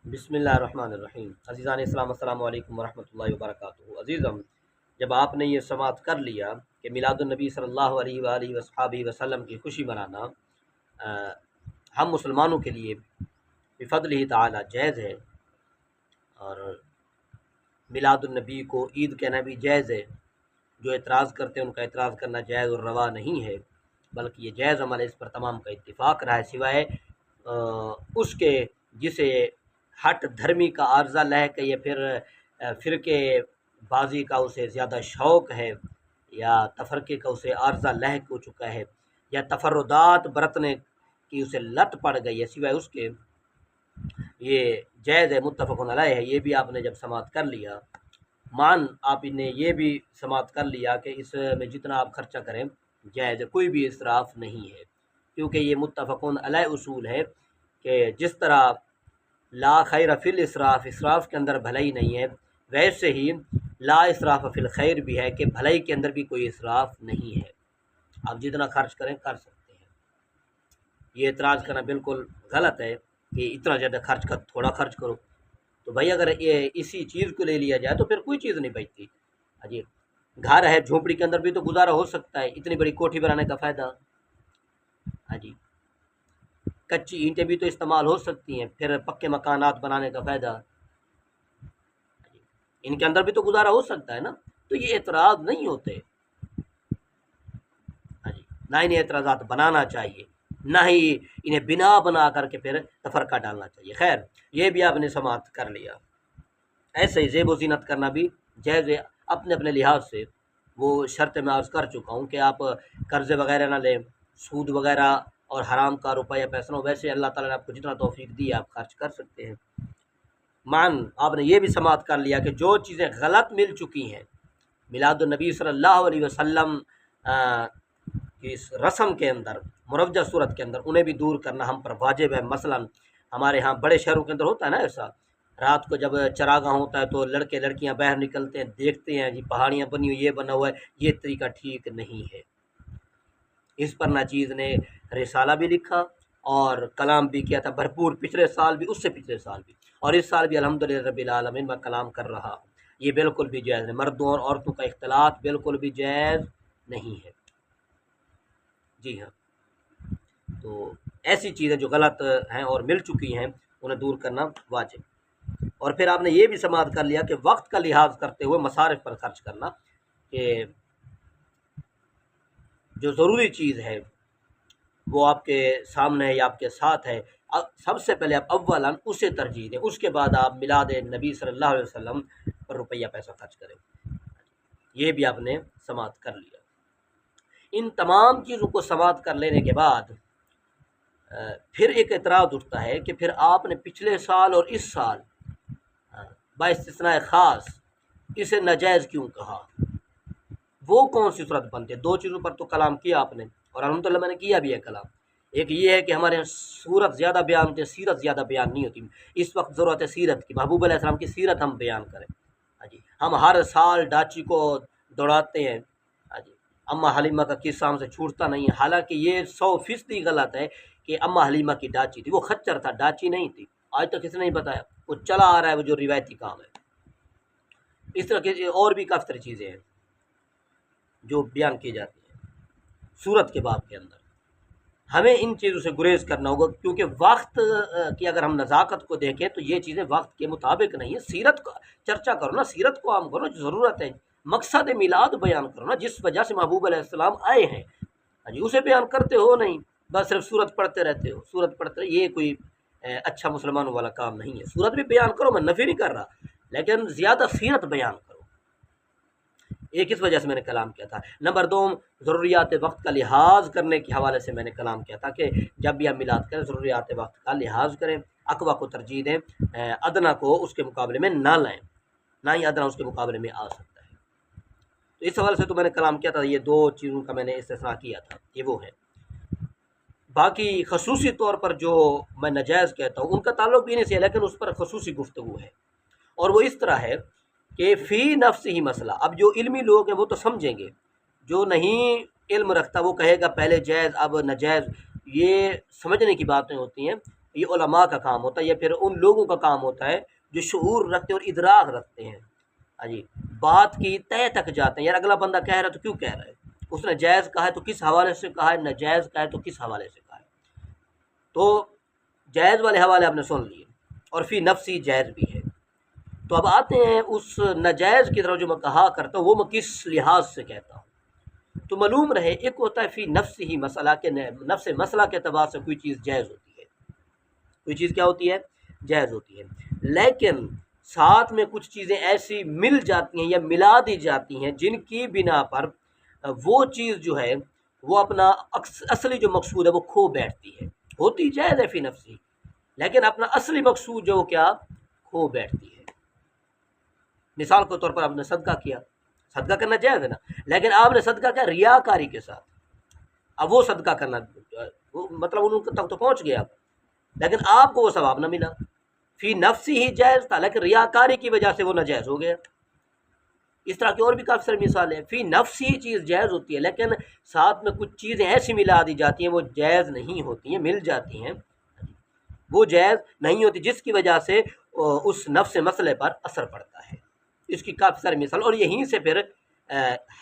بسم اللہ الرحمن الرحیم۔ عزیزان اسلام، السلام علیکم ورحمۃ اللہ وبرکاتہ۔ عزیزم، جب آپ نے یہ سماعت کر لیا کہ میلاد النبی صلی اللہ علیہ وآلہ وصحبہ وسلم کی خوشی منانا ہم مسلمانوں کے لیے بفضلہ تعالی جائز ہے، اور میلاد النبی کو عید کہنا بھی جائز ہے، جو اعتراض کرتے ہیں ان کا اعتراض کرنا جائز اور روا نہیں ہے، بلکہ یہ جائز عمل ہے، اس پر تمام کا اتفاق رہا ہے، سوائے اس کے جسے ہٹ دھرمی کا عارضہ لاحق ہے، یا پھر فرقے بازی کا اسے زیادہ شوق ہے، یا تفرقے کا اسے عارضہ لاحق ہو چکا ہے، یا تفردات برتنے کی اسے لت پڑ گئی ہے، سوائے اس کے یہ جائز ہے، متفق علیہ ہے۔ یہ بھی آپ نے جب سماعت کر لیا، آپ نے یہ بھی سماعت کر لیا کہ اس میں جتنا آپ خرچہ کریں جائز ہے، کوئی بھی اسراف نہیں ہے، کیونکہ یہ متفق علیہ اصول ہے کہ جس طرح لا خیر فی الاسراف، اسراف کے اندر بھلائی نہیں ہے، ویسے ہی لا اسراف فی الخیر بھی ہے کہ بھلائی کے اندر بھی کوئی اسراف نہیں ہے، آپ جتنا خرچ کریں کر سکتے ہیں۔ یہ اعتراض کرنا بالکل غلط ہے کہ اتنا زیادہ خرچ کر تھوڑا خرچ کرو، تو بھائی اگر یہ اسی چیز کو لے لیا جائے تو پھر کوئی چیز نہیں بچتی۔ جی، گھر ہے، جھونپڑی کے اندر بھی تو گزارا ہو سکتا ہے، اتنی بڑی کوٹھی بنانے کا فائدہ؟ جی، کچی اینٹیں بھی تو استعمال ہو سکتی ہیں، پھر پکے مکانات بنانے کا فائدہ؟ ان کے اندر بھی تو گزارا ہو سکتا ہے نا، تو یہ اعتراض نہیں ہوتے، نہ انہیں اعتراضات بنانا چاہیے، نہ ہی انہیں بنا بنا کر کے پھر تفرقہ ڈالنا چاہیے۔ خیر، یہ بھی آپ نے سماعت کر لیا۔ ایسے ہی زیب و زینت کرنا بھی جائز ہے، اپنے اپنے لحاظ سے، وہ شرط میں عرض کر چکا ہوں کہ آپ قرضے وغیرہ نہ لیں، سود وغیرہ اور حرام کا روپیہ یا پیسہ نہ ہو، ویسے اللہ تعالیٰ نے آپ کو جتنا توفیق دی آپ خرچ کر سکتے ہیں۔ آپ نے یہ بھی سماعت کر لیا کہ جو چیزیں غلط مل چکی ہیں میلاد النبی صلی اللہ علیہ وسلم کی اس رسم کے اندر، مروجہ صورت کے اندر، انہیں بھی دور کرنا ہم پر واجب ہے۔ مثلا ہمارے ہاں بڑے شہروں کے اندر ہوتا ہے نا ایسا، رات کو جب چراغاں ہوتا ہے تو لڑکے لڑکیاں باہر نکلتے ہیں، دیکھتے ہیں جی پہاڑیاں بنی ہوئی، یہ بنا ہوا ہے، یہ طریقہ ٹھیک نہیں ہے۔ اس پر ناچیز نے رسالہ بھی لکھا اور کلام بھی کیا تھا بھرپور، پچھلے سال بھی، اس سے پچھلے سال بھی، اور اس سال بھی الحمدللہ رب العالمین میں کلام کر رہا ہوں۔ یہ بالکل بھی جائز ہے، مردوں اور عورتوں کا اختلاط بالکل بھی جائز نہیں ہے۔ جی ہاں، تو ایسی چیزیں جو غلط ہیں اور مل چکی ہیں انہیں دور کرنا واجب۔ اور پھر آپ نے یہ بھی سماعت کر لیا کہ وقت کا لحاظ کرتے ہوئے مصارف پر خرچ کرنا، کہ جو ضروری چیز ہے وہ آپ کے سامنے ہے یا آپ کے ساتھ ہے، سب سے پہلے آپ اولاً اسے ترجیح دیں، اس کے بعد آپ میلاد نبی صلی اللہ علیہ وسلم پر روپیہ پیسہ خرچ کریں۔ یہ بھی آپ نے سماعت کر لیا۔ ان تمام چیزوں کو سماعت کر لینے کے بعد پھر ایک اعتراض اٹھتا ہے کہ پھر آپ نے پچھلے سال اور اس سال باستثناء خاص اسے ناجائز کیوں کہا؟ وہ کون سی صورت بنتی ہے؟ دو چیزوں پر تو کلام کیا آپ نے، اور الحمدللہ میں نے کیا بھی ہے کلام۔ ایک یہ ہے کہ ہمارے یہاں صورت زیادہ بیان ہوتی ہے، سیرت زیادہ بیان نہیں ہوتی۔ اس وقت ضرورت ہے سیرت کی، محبوب علیہ السلام کی سیرت ہم بیان کریں۔ جی، ہم ہر سال ڈاچی کو دوڑاتے ہیں، جی، اماں حلیمہ کا قصہ ہم سے چھوٹتا نہیں ہے، حالانکہ یہ 100% غلط ہے کہ اماں حلیمہ کی ڈاچی تھی، وہ خچر تھا، ڈاچی نہیں تھی، آج تک کسی نے نہیں بتایا، وہ چلا آ رہا ہے، وہ جو روایتی کام ہے۔ اس طرح کی اور بھی کافی ساری چیزیں ہیں جو بیان کی جاتی ہیں صورت کے باب کے اندر۔ ہمیں ان چیزوں سے گریز کرنا ہوگا، کیونکہ وقت کی اگر ہم نزاکت کو دیکھیں تو یہ چیزیں وقت کے مطابق نہیں ہیں۔ سیرت کا چرچا کرو نا، سیرت کو عام کرو، جو ضرورت ہے، مقصد میلاد بیان کرو نا، جس وجہ سے محبوب علیہ السلام آئے ہیں، جی، اسے بیان کرتے ہو نہیں، بس صرف سورت پڑھتے رہتے ہو، سورت پڑھتے، یہ کوئی اچھا مسلمانوں والا کام نہیں ہے۔ سورت بھی بیان کرو، میں نفی نہیں کر رہا، لیکن زیادہ سیرت بیان کرو۔ ایک اس وجہ سے میں نے کلام کیا تھا۔ نمبر دو، ضروریات وقت کا لحاظ کرنے کے حوالے سے میں نے کلام کیا تھا کہ جب بھی ہم میلاد کریں ضروریات وقت کا لحاظ کریں، اقوا کو ترجیح دیں، ادنا کو اس کے مقابلے میں نہ لائیں، نہ ہی ادنا اس کے مقابلے میں آ سکتا ہے۔ تو اس حوالے سے تو میں نے کلام کیا تھا، یہ دو چیزوں کا میں نے استثناء کیا تھا، یہ وہ ہے۔ باقی خصوصی طور پر جو میں ناجائز کہتا ہوں ان کا تعلق بھی نہیں سے ہے، لیکن اس پر خصوصی گفتگو ہے، اور وہ اس طرح ہے کہ فی نفس ہی مسئلہ، اب جو علمی لوگ ہیں وہ تو سمجھیں گے، جو نہیں علم رکھتا وہ کہے گا پہلے جائز اب ناجائز، یہ سمجھنے کی باتیں ہوتی ہیں۔ یہ علماء کا کام ہوتا ہے، یا پھر ان لوگوں کا کام ہوتا ہے جو شعور رکھتے اور ادراک رکھتے ہیں، ہاں جی، بات کی تہ تک جاتے ہیں، یار اگلا بندہ کہہ رہا ہے تو کیوں کہہ رہا ہے، اس نے جائز کہا ہے تو کس حوالے سے کہا ہے، ناجائز کہا ہے تو کس حوالے سے کہا ہے۔ تو جائز والے حوالے آپ نے سن لیے، اور فی نفسی جائز بھی ہے۔ تو اب آتے ہیں اس ناجائز کی طرف جو میں کہا کرتا ہوں، وہ میں کس لحاظ سے کہتا ہوں۔ تو معلوم رہے، ایک ہوتا ہے فی نفس ہی مسئلہ، کے نفس مسئلہ کے اعتبار سے کوئی چیز جائز ہوتی ہے، کوئی چیز کیا ہوتی ہے، جائز ہوتی ہے، لیکن ساتھ میں کچھ چیزیں ایسی مل جاتی ہیں یا ملا دی جاتی ہیں جن کی بنا پر وہ چیز جو ہے وہ اپنا اصلی جو مقصود ہے وہ کھو بیٹھتی ہے، ہوتی جائز ہے فی نفسی، لیکن اپنا اصلی مقصود جو کیا کھو بیٹھتی ہے۔ مثال کے طور پر آپ نے صدقہ کیا، صدقہ کرنا جائز ہے نا، لیکن آپ نے صدقہ کیا ریاکاری کے ساتھ، اب وہ صدقہ کرنا مطلب ان تک تو پہنچ گیا، لیکن آپ کو وہ ثواب نہ ملا، فی نفسی ہی جائز تھا لیکن ریاکاری کی وجہ سے وہ ناجائز ہو گیا۔ اس طرح کی اور بھی کافی ساری مثال ہے، فی نفسی ہی چیز جائز ہوتی ہے لیکن ساتھ میں کچھ چیزیں ایسی ملا دی جاتی ہیں وہ جائز نہیں ہوتی ہیں، مل جاتی ہیں وہ جائز نہیں ہوتی، جس کی وجہ سے اس نفس مسئلے پر اثر پڑتا ہے۔ اس کی کافی ساری مثال، اور یہیں سے پھر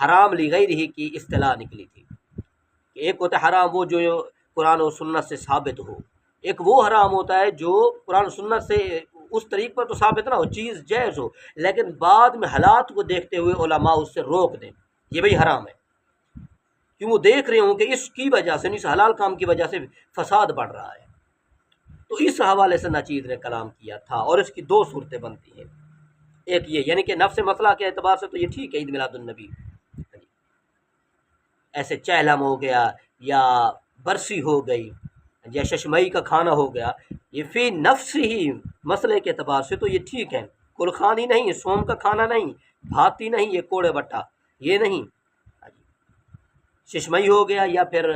حرام لغیرہ کی اصطلاح نکلی تھی کہ ایک ہوتا ہے حرام وہ جو قرآن و سنت سے ثابت ہو، ایک وہ حرام ہوتا ہے جو قرآن و سنت سے اس طریق پر تو ثابت نہ ہو، چیز جائز ہو لیکن بعد میں حالات کو دیکھتے ہوئے علماء اس سے روک دیں، یہ بھئی حرام ہے، کیوں وہ دیکھ رہے ہوں کہ اس کی وجہ سے، اس حلال کام کی وجہ سے فساد بڑھ رہا ہے۔ تو اس حوالے سے ناچیز نے کلام کیا تھا، اور اس کی دو صورتیں بنتی ہیں، ایک یہ یعنی کہ نفس مسئلہ کے اعتبار سے تو یہ ٹھیک ہے عید میلاد النبی، ایسے چہلم ہو گیا یا برسی ہو گئی یا ششمئی کا کھانا ہو گیا، یہ فی نفس ہی مسئلے کے اعتبار سے تو یہ ٹھیک ہے، کلخانی نہیں، سوم کا کھانا نہیں، بھاتی نہیں، یہ کوڑے بٹا یہ نہیں، ششمئی ہو گیا یا پھر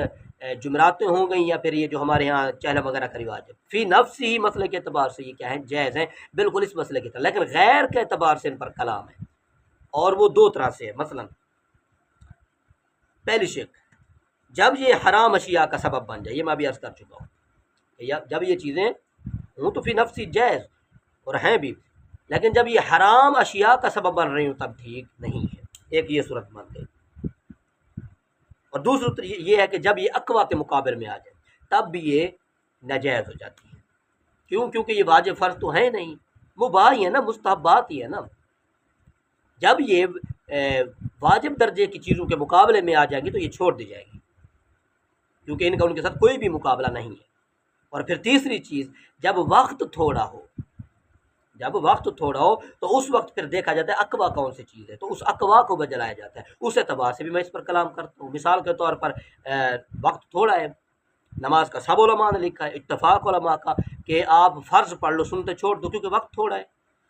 جمراتیں ہو گئیں یا پھر یہ جو ہمارے ہاں چہلم وغیرہ کا رواج ہے، فی نفس ہی مسئلے کے اعتبار سے یہ کیا ہے جائز ہیں، بالکل اس مسئلے کی طرح، لیکن غیر کے اعتبار سے ان پر کلام ہے، اور وہ دو طرح سے ہے۔ مثلا پہلی شک، جب یہ حرام اشیاء کا سبب بن جائے، یہ میں بھی عرض کر چکا ہوں کہ جب یہ چیزیں ہوں تو فی نفسی جائز اور ہیں بھی، لیکن جب یہ حرام اشیاء کا سبب بن رہی ہوں تب ٹھیک نہیں ہے، ایک یہ صورت بن گئی، اور دوسری یہ ہے کہ جب یہ اقوا کے مقابل میں آ جائے تب بھی یہ ناجائز ہو جاتی ہے، کیونکہ یہ واجب فرض تو ہے نہیں، مباح ہی ہے نا، مستحبات ہی ہے نا، جب یہ واجب درجے کی چیزوں کے مقابلے میں آ جائیں گی تو یہ چھوڑ دی جائے گی، کیونکہ ان کا ان کے ساتھ کوئی بھی مقابلہ نہیں ہے۔ اور پھر تیسری چیز، جب وقت تھوڑا ہو تو اس وقت پھر دیکھا جاتا ہے اقوا کون سی چیز ہے، تو اس اقوا کو بجلایا جاتا ہے، اس اعتبار سے بھی میں اس پر کلام کرتا ہوں۔ مثال کے طور پر وقت تھوڑا ہے، نماز کا سب علماء نے لکھا ہے، اتفاق علماء کا کہ آپ فرض پڑھ لو، سنتے چھوڑ دو، کیونکہ وقت تھوڑا ہے،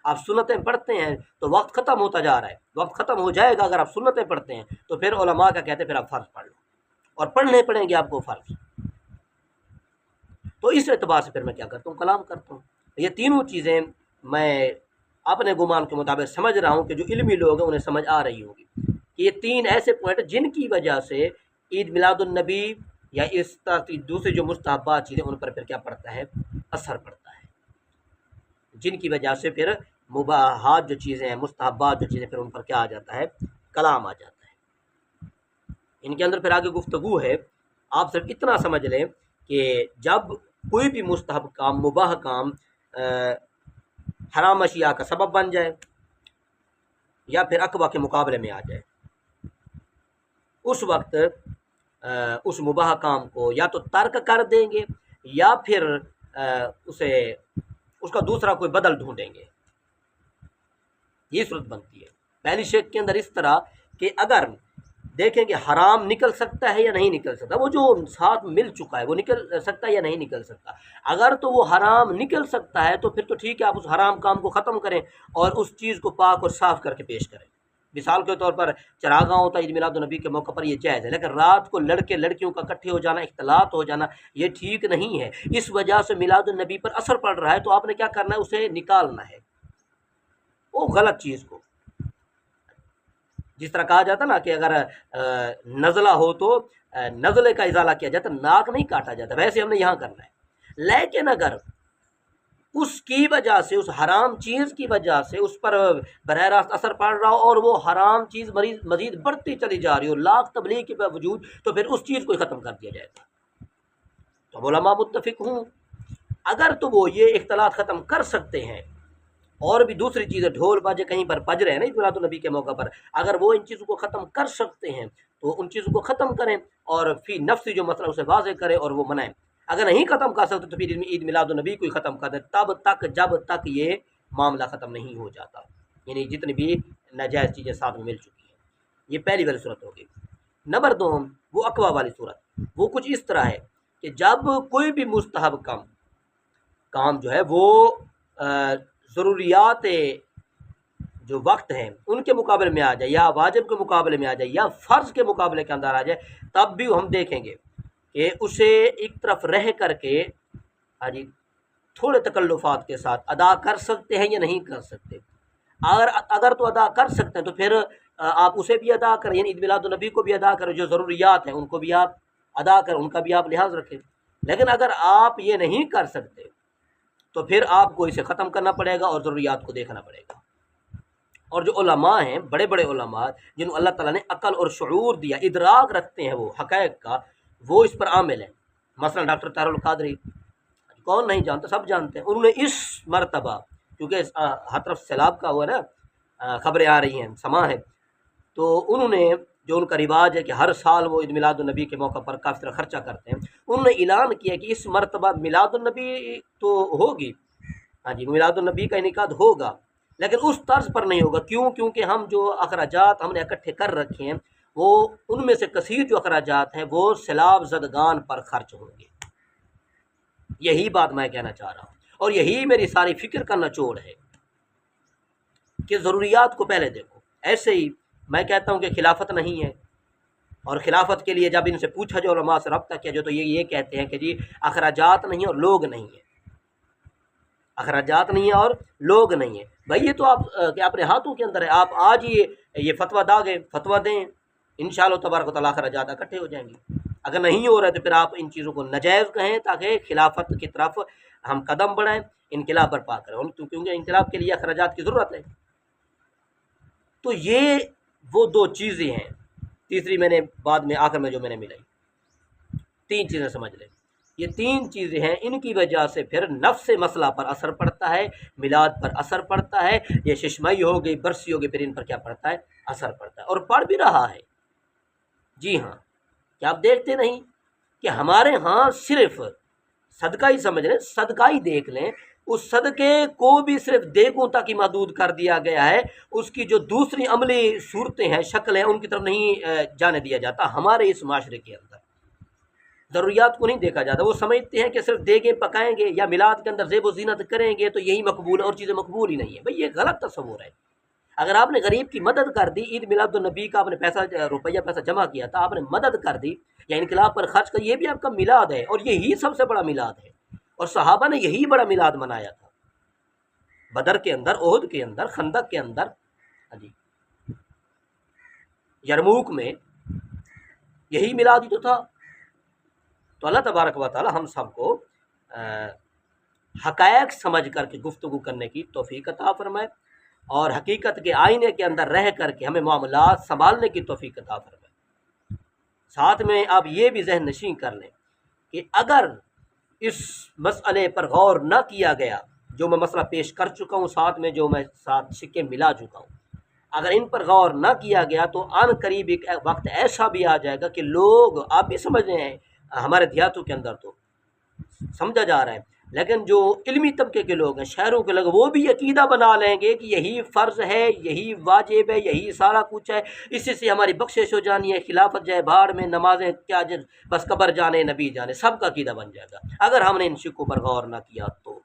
آپ سنتیں پڑھتے ہیں تو وقت ختم ہوتا جا رہا ہے، وقت ختم ہو جائے گا اگر آپ سنتیں پڑھتے ہیں تو پھر علماء کا کہتے ہیں پھر آپ فرض پڑھ لو، اور پڑھنے پڑیں گے آپ کو فرض، تو اس اعتبار سے پھر میں کیا کرتا ہوں، کلام کرتا ہوں۔ یہ تینوں چیزیں میں اپنے گمان کے مطابق سمجھ رہا ہوں کہ جو علمی لوگ ہیں انہیں سمجھ آ رہی ہوگی کہ یہ تین ایسے پوائنٹ جن کی وجہ سے عید میلاد النبی یا اس طرح کی دوسری جو مستحبات چیزیں ان پر پھر کیا پڑتا ہے، اثر پڑتا ہے، جن کی وجہ سے پھر مباحات جو چیزیں ہیں، مستحبات جو چیزیں، پھر ان پر کیا آ جاتا ہے، کلام آ جاتا ہے۔ ان کے اندر پھر آگے گفتگو ہے، آپ صرف اتنا سمجھ لیں کہ جب کوئی بھی مستحب کام، مباح کام حرام اشیاء کا سبب بن جائے یا پھر اقوا کے مقابلے میں آ جائے، اس وقت اس مباح کام کو یا تو ترک کر دیں گے یا پھر اس کا دوسرا کوئی بدل ڈھونڈیں گے، یہ صورت بنتی ہے۔ پہلی شک کے اندر اس طرح کہ اگر دیکھیں کہ حرام نکل سکتا ہے یا نہیں نکل سکتا، وہ جو ساتھ مل چکا ہے وہ نکل سکتا ہے یا نہیں نکل سکتا، اگر تو وہ حرام نکل سکتا ہے تو پھر تو ٹھیک ہے، آپ اس حرام کام کو ختم کریں اور اس چیز کو پاک اور صاف کر کے پیش کریں۔ مثال کے طور پر چراغاں ہوتا ہے عید میلاد النبی کے موقع پر، یہ جائز ہے، لیکن رات کو لڑکے لڑکیوں کا اکٹھے ہو جانا، اختلاط ہو جانا، یہ ٹھیک نہیں ہے، اس وجہ سے میلاد النبی پر اثر پڑ رہا ہے، تو آپ نے کیا کرنا ہے، اسے نکالنا ہے، وہ غلط چیز کو، جس طرح کہا جاتا نا کہ اگر نزلہ ہو تو نزلے کا ازالہ کیا جاتا، ناک نہیں کاٹا جاتا، ویسے ہم نے یہاں کرنا ہے، لیکن اگر اس کی وجہ سے، اس حرام چیز کی وجہ سے اس پر براہ راست اثر پڑ رہا ہو اور وہ حرام چیز مزید بڑھتی چلی جا رہی ہو لاکھ تبلیغ کے باوجود، تو پھر اس چیز کو ہی ختم کر دیا جائے گا۔ تو علماء متفق ہوں اگر تو وہ یہ اختلاط ختم کر سکتے ہیں، اور بھی دوسری چیزیں ڈھول باجے کہیں پر بج رہے ہیں نا میلاد النبی کے موقع پر، اگر وہ ان چیزوں کو ختم کر سکتے ہیں تو ان چیزوں کو ختم کریں اور فی نفسی جو مسئلہ اسے واضح کریں اور وہ منائیں۔ اگر نہیں ختم کر سکتے تو پھر عید میلاد النبی کو ہی ختم کر دیں تب تک جب تک یہ معاملہ ختم نہیں ہو جاتا، یعنی جتنی بھی ناجائز چیزیں ساتھ میں مل چکی ہیں۔ یہ پہلی والی صورت ہوگی۔ نمبر 2 وہ اقوا والی صورت، وہ کچھ اس طرح ہے کہ جب کوئی بھی مستحب کام جو ہے وہ ضروریات جو وقت ہیں ان کے مقابلے میں آ جائے، یا واجب کے مقابلے میں آ جائے، یا فرض کے مقابلے کے اندر آ جائے، تب بھی ہم دیکھیں گے کہ اسے ایک طرف رہ کر کے تھوڑے تکلفات کے ساتھ ادا کر سکتے ہیں یا نہیں کر سکتے۔ اگر تو ادا کر سکتے ہیں تو پھر آپ اسے بھی ادا کریں، یعنی عید میلاد النبی کو بھی ادا کریں، جو ضروریات ہیں ان کو بھی آپ ادا کریں، ان کا بھی آپ لحاظ رکھیں۔ لیکن اگر آپ یہ نہیں کر سکتے تو پھر آپ کو اسے ختم کرنا پڑے گا اور ضروریات کو دیکھنا پڑے گا۔ اور جو علماء ہیں، بڑے بڑے علماء جن کو اللہ تعالیٰ نے عقل اور شعور دیا، ادراک رکھتے ہیں وہ حقائق کا، وہ اس پر عامل ہیں۔ مثلا ڈاکٹر طاہر القادری، کون نہیں جانتا، سب جانتے ہیں۔ انہوں نے اس مرتبہ، کیونکہ ہر طرف سیلاب کا ہوا نا، خبریں آ رہی ہیں، سما ہے، تو انہوں نے جو ان کا رواج ہے کہ ہر سال وہ عید میلاد النبی کے موقع پر کافی طرح خرچہ کرتے ہیں، انہوں نے اعلان کیا کہ اس مرتبہ میلاد النبی تو ہوگی، میلاد النبی کا انعقاد ہوگا، لیکن اس طرز پر نہیں ہوگا۔ کیونکہ ہم جو اخراجات ہم نے اکٹھے کر رکھے ہیں، وہ ان میں سے کثیر جو اخراجات ہیں وہ سیلاب زدگان پر خرچ ہوں گے۔ یہی بات میں کہنا چاہ رہا ہوں، اور یہی میری ساری فکر کا نچوڑ ہے کہ ضروریات کو پہلے دیکھو۔ ایسے ہی میں کہتا ہوں کہ خلافت نہیں ہے، اور خلافت کے لیے جب ان سے پوچھا جو علماء سے رابطہ کیا جو، تو یہ کہتے ہیں کہ جی اخراجات نہیں ہیں اور لوگ نہیں ہیں، اخراجات نہیں ہیں اور لوگ نہیں ہیں۔ بھائی یہ تو آپ کہ اپنے ہاتھوں کے اندر ہے، آپ آج یہ فتویٰ دیں، انشاءاللہ تبارک و تعالیٰ اخراجات اکٹھے ہو جائیں گے۔ اگر نہیں ہو رہا تو پھر آپ ان چیزوں کو ناجائز کہیں تاکہ خلافت کی طرف ہم قدم بڑھائیں، انقلاب برپا کریں، کیونکہ انقلاب کے لیے اخراجات کی ضرورت ہے۔ تو یہ وہ 2 چیزیں ہیں۔ تیسری میں نے بعد میں آخر میں جو میں نے ملائی، 3 چیزیں سمجھ لیں، یہ 3 چیزیں ہیں، ان کی وجہ سے پھر نفس مسئلہ پر اثر پڑتا ہے، میلاد پر اثر پڑتا ہے، یہ ششمائی ہو گئی، برسی ہو گئی، پھر ان پر کیا پڑتا ہے، اثر پڑتا ہے، اور پڑ بھی رہا ہے۔ جی ہاں، کیا آپ دیکھتے نہیں کہ ہمارے ہاں صرف صدقہ ہی سمجھ لیں، صدقہ ہی دیکھ لیں، اس صدقے کو بھی صرف دیگوں تک ہی محدود کر دیا گیا ہے، اس کی جو دوسری عملی صورتیں ہیں، شکلیں، ان کی طرف نہیں جانے دیا جاتا۔ ہمارے اس معاشرے کے اندر ضروریات کو نہیں دیکھا جاتا، وہ سمجھتے ہیں کہ صرف دیگیں پکائیں گے یا میلاد کے اندر زیب و زینت کریں گے تو یہی مقبول ہے، اور چیزیں مقبول ہی نہیں ہیں۔ بھئی یہ غلط تصور ہے۔ اگر آپ نے غریب کی مدد کر دی، عید میلاد النبی کا آپ نے پیسہ جمع کیا تھا، آپ نے مدد کر دی یا انقلاب پر خرچ کر، یہ بھی آپ کا میلاد ہے، اور یہی سب سے بڑا میلاد ہے، اور صحابہ نے یہی بڑا میلاد منایا تھا، بدر کے اندر، احد کے اندر، خندق کے اندر، یرموک میں، یہی میلاد ہی تو تھا۔ تو اللہ تبارک و تعالی ہم سب کو حقائق سمجھ کر کے گفتگو کرنے کی توفیق عطا فرمائے، اور حقیقت کے آئینے کے اندر رہ کر کے ہمیں معاملات سنبھالنے کی توفیق عطا فرمائے۔ ساتھ میں آپ یہ بھی ذہن نشین کر لیں کہ اگر اس مسئلے پر غور نہ کیا گیا، جو میں مسئلہ پیش کر چکا ہوں، ساتھ میں جو میں ساتھ سکے ملا چکا ہوں، اگر ان پر غور نہ کیا گیا تو عن قریب ایک وقت ایسا بھی آ جائے گا کہ لوگ، آپ بھی سمجھ رہے ہیں، ہمارے دیہاتوں کے اندر تو سمجھا جا رہا ہے، لیکن جو علمی طبقے کے لوگ ہیں، شہروں کے لوگ، وہ بھی عقیدہ بنا لیں گے کہ یہی فرض ہے، یہی واجب ہے، یہی سارا کچھ ہے، اسی سے ہماری بخشش ہو جانی ہے، خلافت جائے بھاڑ میں، نمازیں کیا، بس قبر جانے، نبی جانے، سب کا عقیدہ بن جائے گا اگر ہم نے ان شکوں پر غور نہ کیا تو۔